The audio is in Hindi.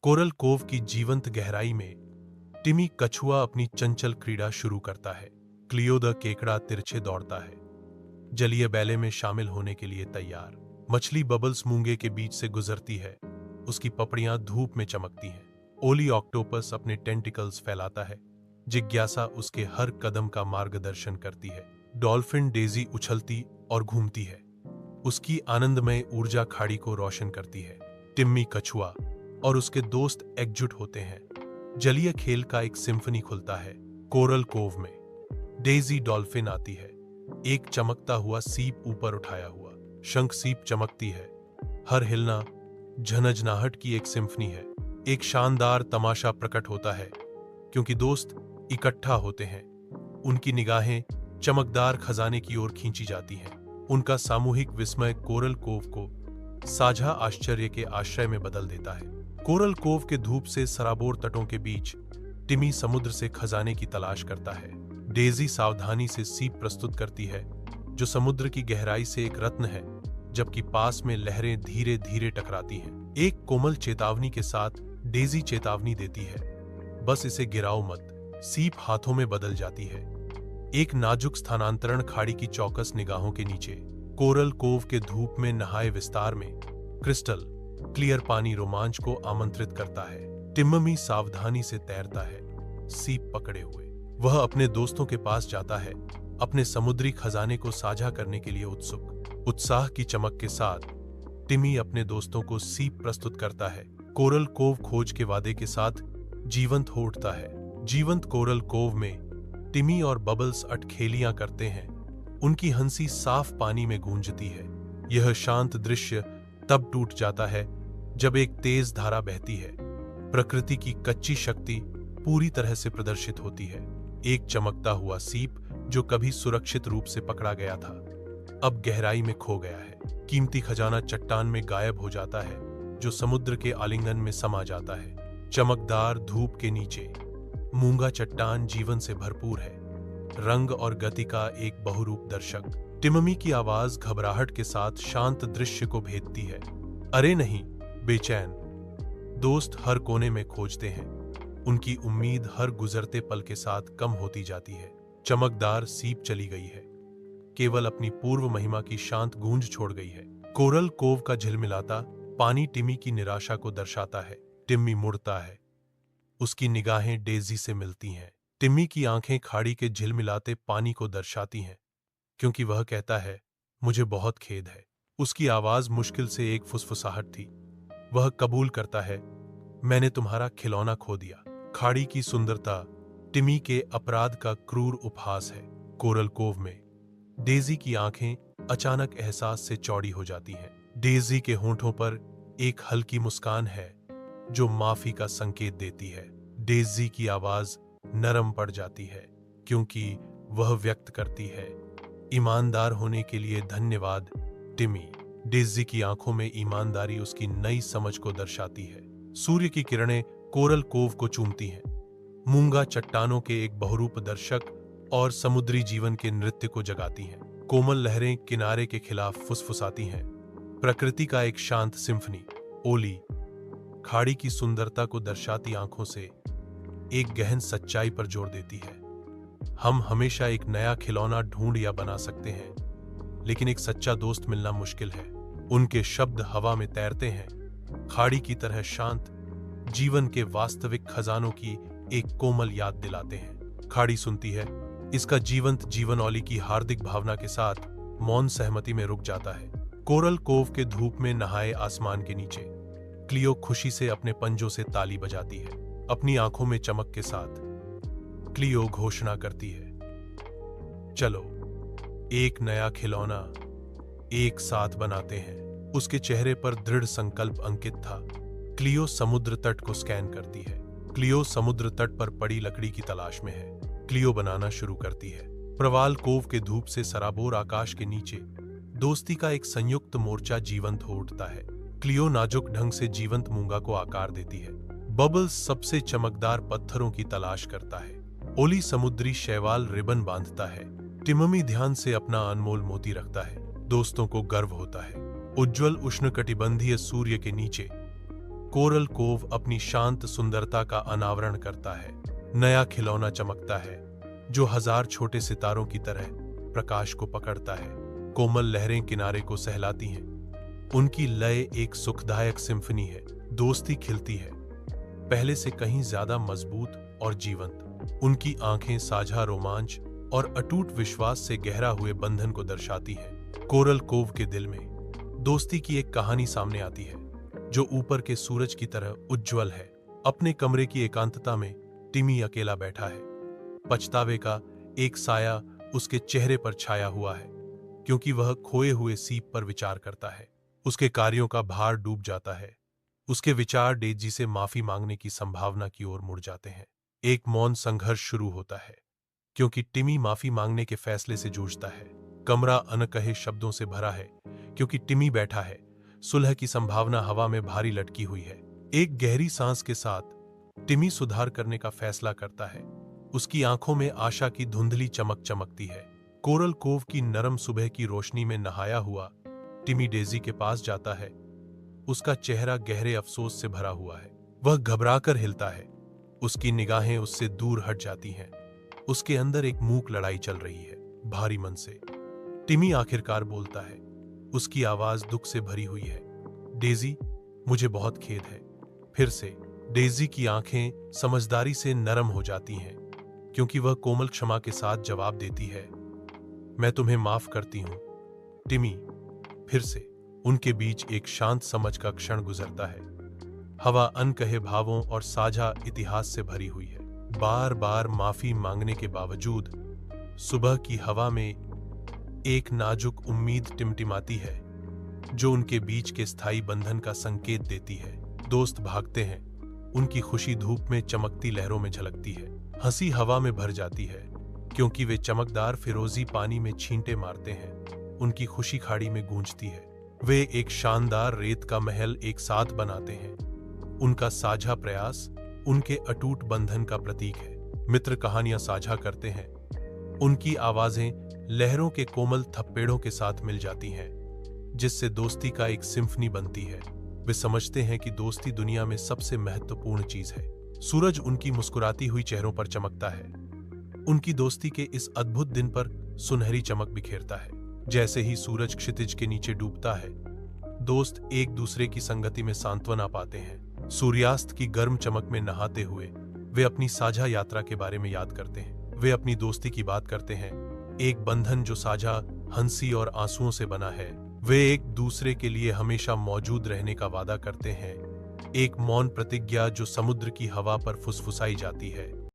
कोरल कोव की जीवंत गहराई में टिमी कछुआ अपनी चंचल क्रीड़ा शुरू करता है। क्लियो द केकड़ा तिरछे दौड़ता है, जलीय बैले में शामिल होने के लिए तैयार। मछली बबल्स मूंगे के बीच से गुजरती है, उसकी पपड़ियां धूप में चमकती हैं। ओली ऑक्टोपस अपने टेंटिकल्स फैलाता है, जिज्ञासा उसके हर कदम का मार्गदर्शन करती है। डॉल्फिन डेजी उछलती और घूमती है, उसकी आनंदमय ऊर्जा खाड़ी को रोशन करती है। टिम्मी कछुआ और उसके दोस्त एकजुट होते हैं, जलीय खेल का एक सिम्फनी खुलता है। कोरल कोव में डेजी डॉल्फिन आती है, एक चमकता हुआ सीप ऊपर उठाया हुआ। शंख सीप चमकती है, हर हिलना झनझनाहट की एक सिम्फनी है। एक शानदार तमाशा प्रकट होता है क्योंकि दोस्त इकट्ठा होते हैं, उनकी निगाहें चमकदार खजाने की ओर खींची जाती हैं। उनका सामूहिक विस्मय कोरल कोव को साझा आश्चर्य के आश्रय में बदल देता है। कोरल कोव के धूप से सराबोर तटों के बीच टिमी समुद्र से खजाने की तलाश करता है। डेजी सावधानी से सीप प्रस्तुत करती है, जो समुद्र की गहराई से एक रत्न है, जबकि पास में लहरें धीरे धीरे टकराती हैं। एक कोमल चेतावनी के साथ डेजी चेतावनी देती है, बस इसे गिराओ मत। सीप हाथों में बदल जाती है, एक नाजुक स्थानांतरण खाड़ी की चौकस निगाहों के नीचे। कोरल कोव के धूप में नहाए विस्तार में क्रिस्टल क्लियर पानी रोमांच को आमंत्रित करता है। टिम्मी सावधानी से तैरता है, सीप पकड़े हुए। वह अपने दोस्तों के पास जाता है, अपने समुद्री खजाने को साझा करने के लिए उत्सुक। उत्साह की चमक के साथ टिमी अपने दोस्तों को सीप प्रस्तुत करता है। कोरल कोव खोज के वादे के साथ जीवंत हो उठता है। जीवंत कोरल कोव में टिमी और बबल्स अटखेलियां करते हैं, उनकी हंसी साफ पानी में गूंजती है। यह शांत दृश्य तब टूट जाता है जब एक तेज धारा बहती है, प्रकृति की कच्ची शक्ति पूरी तरह से प्रदर्शित होती है। एक चमकता हुआ सीप जो कभी सुरक्षित रूप से पकड़ा गया था, अब गहराई में खो गया है। कीमती खजाना चट्टान में गायब हो जाता है, जो समुद्र के आलिंगन में समा जाता है। चमकदार धूप के नीचे मूंगा चट्टान जीवन से भरपूर है, रंग और गति का एक बहुरूप दर्शक। टिम्मी की आवाज घबराहट के साथ शांत दृश्य को भेदती है। अरे नहीं, बेचैन। दोस्त हर कोने में खोजते हैं, उनकी उम्मीद हर गुजरते पल के साथ कम होती जाती है। चमकदार सीप चली गई है, केवल अपनी पूर्व महिमा की शांत गूंज छोड़ गई है। कोरल कोव का झिलमिलाता पानी टिमी की निराशा को दर्शाता है। टिम्मी मुड़ता है, उसकी निगाहें डेजी से मिलती हैं। टिम्मी की आंखें खाड़ी के झिलमिलाते पानी को दर्शाती हैं, क्योंकि वह कहता है, मुझे बहुत खेद है। उसकी आवाज मुश्किल से एक फुसफुसाहट थी। वह कबूल करता है, मैंने तुम्हारा खिलौना खो दिया। खाड़ी की सुंदरता टिमी के अपराध का क्रूर उपहास है। कोरल कोव में डेजी की आंखें अचानक एहसास से चौड़ी हो जाती हैं। डेजी के होंठों पर एक हल्की मुस्कान है, जो माफी का संकेत देती है। डेजी की आवाज नरम पड़ जाती है, क्योंकि वह व्यक्त करती है, ईमानदार होने के लिए धन्यवाद टिमी। डेजी की आंखों में ईमानदारी उसकी नई समझ को दर्शाती है। सूर्य की किरणें कोरल कोव को चूमती हैं, मूंगा चट्टानों के एक बहुरूप दर्शक और समुद्री जीवन के नृत्य को जगाती हैं। कोमल लहरें किनारे के खिलाफ फुसफुसाती हैं, प्रकृति का एक शांत सिम्फनी। ओली खाड़ी की सुंदरता को दर्शाती आंखों से एक गहन सच्चाई पर जोर देती है। हम हमेशा एक नया खिलौना ढूंढ या बना सकते हैं, लेकिन एक सच्चा दोस्त मिलना मुश्किल है। उनके शब्द हवा में तैरते हैं, खाड़ी की तरह शांत, जीवन के वास्तविक खजानों की एक कोमल याद दिलाते हैं। खाड़ी सुनती है, इसका जीवंत जीवन ओली की हार्दिक भावना के साथ मौन सहमति में रुक जाता है। कोरल कोव के धूप में नहाए आसमान के नीचे क्लियो खुशी से अपने पंजों से ताली बजाती है। अपनी आंखों में चमक के साथ क्लियो घोषणा करती है, चलो एक नया खिलौना एक साथ बनाते हैं। उसके चेहरे पर दृढ़ संकल्प अंकित था। क्लियो समुद्र तट को स्कैन करती है। क्लियो समुद्र तट पर पड़ी लकड़ी की तलाश में है। क्लियो बनाना शुरू करती है। प्रवाल कोव के धूप से सराबोर आकाश के नीचे दोस्ती का एक संयुक्त मोर्चा जीवंत हो उठता है। क्लियो नाजुक ढंग से जीवंत मूंगा को आकार देती है। बबल्स सबसे चमकदार पत्थरों की तलाश करता है। ओली समुद्री शैवाल रिबन बांधता है। टिम्मी ध्यान से अपना अनमोल मोती रखता है। दोस्तों को गर्व होता है। उज्ज्वल उष्णकटिबंधीय सूर्य के नीचे कोरल कोव अपनी शांत सुंदरता का अनावरण करता है। नया खिलौना चमकता है जो 1000 छोटे सितारों की तरह प्रकाश को पकड़ता है। कोमल लहरें किनारे को सहलाती हैं। उनकी लय एक सुखदायक सिम्फनी है। दोस्ती खिलती है, पहले से कहीं ज्यादा मजबूत और जीवंत। उनकी आंखें साझा रोमांच और अटूट विश्वास से गहरा हुए बंधन को दर्शाती हैं। कोरल कोव के दिल में दोस्ती की एक कहानी सामने आती है जो ऊपर के सूरज की तरह उज्जवल है। अपने कमरे की एकांतता में टिमी अकेला बैठा है। पछतावे का एक साया उसके चेहरे पर छाया हुआ है क्योंकि वह खोए हुए सीप पर विचार करता है। उसके कार्यों का भार डूब जाता है। उसके विचार डेजी से माफी मांगने की संभावना की ओर मुड़ जाते हैं। एक मौन संघर्ष शुरू होता है क्योंकि टिमी माफी मांगने के फैसले से जूझता है। कमरा अनकहे शब्दों से भरा है क्योंकि टिमी बैठा है। सुलह की संभावना हवा में भारी लटकी हुई है। एक गहरी सांस के साथ टिमी सुधार करने का फैसला करता है। उसकी आंखों में आशा की धुंधली चमक चमकती है। कोरल कोव की नरम सुबह की रोशनी में नहाया हुआ टिमी डेजी के पास जाता है। उसका चेहरा गहरे अफसोस से भरा हुआ है। वह घबराकर हिलता है। उसकी निगाहें उससे दूर हट जाती हैं। उसके अंदर एक मूक लड़ाई चल रही है, भारी मन से। टिमी आखिरकार बोलता है। उसकी आवाज दुख से भरी हुई है। डेजी, मुझे बहुत खेद है। फिर से डेजी की आंखें समझदारी से नरम हो जाती हैं क्योंकि वह कोमल क्षमा के साथ जवाब देती है, मैं तुम्हें माफ करती हूं टिमी। फिर से उनके बीच एक शांत समझ का क्षण गुजरता है। हवा अनकहे भावों और साझा इतिहास से भरी हुई है। बार बार माफी मांगने के बावजूद सुबह की हवा में एक नाजुक उम्मीद टिमटिमाती है जो उनके बीच के स्थायी बंधन का संकेत देती है। दोस्त भागते हैं। उनकी खुशी धूप में चमकती लहरों में झलकती है। हंसी हवा में भर जाती है क्योंकि वे चमकदार फिरोजी पानी में छींटे मारते हैं। उनकी खुशी खाड़ी में गूंजती है। वे एक शानदार रेत का महल एक साथ बनाते हैं। उनका साझा प्रयास उनके अटूट बंधन का प्रतीक है। मित्र कहानियां साझा करते हैं। उनकी आवाजें लहरों के कोमल थप्पेड़ों के साथ मिल जाती हैं जिससे दोस्ती का एक सिम्फनी बनती है। वे समझते हैं कि दोस्ती दुनिया में सबसे महत्वपूर्ण चीज है। सूरज उनकी मुस्कुराती हुई चेहरों पर चमकता है। उनकी दोस्ती के इस अद्भुत दिन पर सुनहरी चमक बिखेरता है। जैसे ही सूरज क्षितिज के नीचे डूबता है, दोस्त एक दूसरे की संगति में सांत्वना पाते हैं। सूर्यास्त की गर्म चमक में नहाते हुए वे अपनी साझा यात्रा के बारे में याद करते हैं। वे अपनी दोस्ती की बात करते हैं, एक बंधन जो साझा हंसी और आंसुओं से बना है। वे एक दूसरे के लिए हमेशा मौजूद रहने का वादा करते हैं, एक मौन प्रतिज्ञा जो समुद्र की हवा पर फुसफुसाई जाती है।